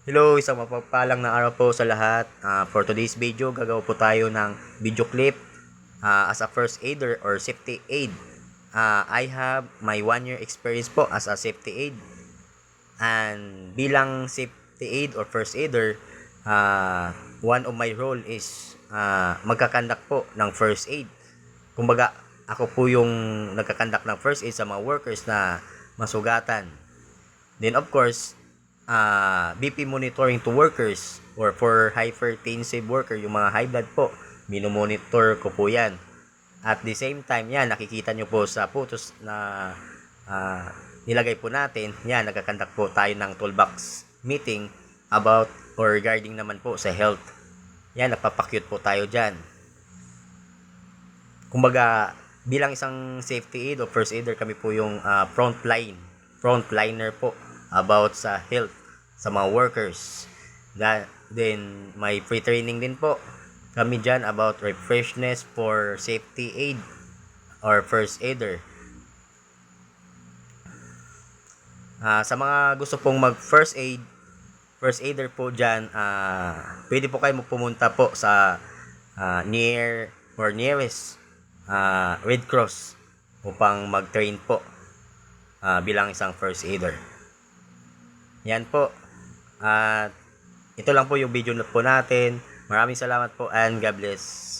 Hello, isang mapagpalang na araw po sa lahat. For today's video, gagawa po tayo ng video clip as a first aider or safety aid. I have my 1 year experience po as a safety aid. And bilang safety aid or first aider, one of my role is magkakandak po ng first aid. Kumbaga, ako po yung nagkakandak ng first aid sa mga workers na masugatan. Then of course, BP monitoring to workers or for hypertensive worker, yung mga high blood po, minomonitor ko po yan. At the same time, yan, nakikita nyo po sa photos na nilagay po natin, yan, nagkakandak po tayo ng toolbox meeting about or regarding naman po sa health. Yan, nagpapakyut po tayo dyan. Kumbaga, bilang isang safety aid o first aider, kami po yung frontliner po about sa health sa mga workers. Then may free training din po kami dyan about refreshness for safety aid or first aider. Sa mga gusto pong mag first aider po dyan, pwede po kayo pumunta po sa near or nearest Red Cross upang mag-train po bilang isang first aider. Yan po. At ito lang po yung video po natin. Maraming salamat po and God bless.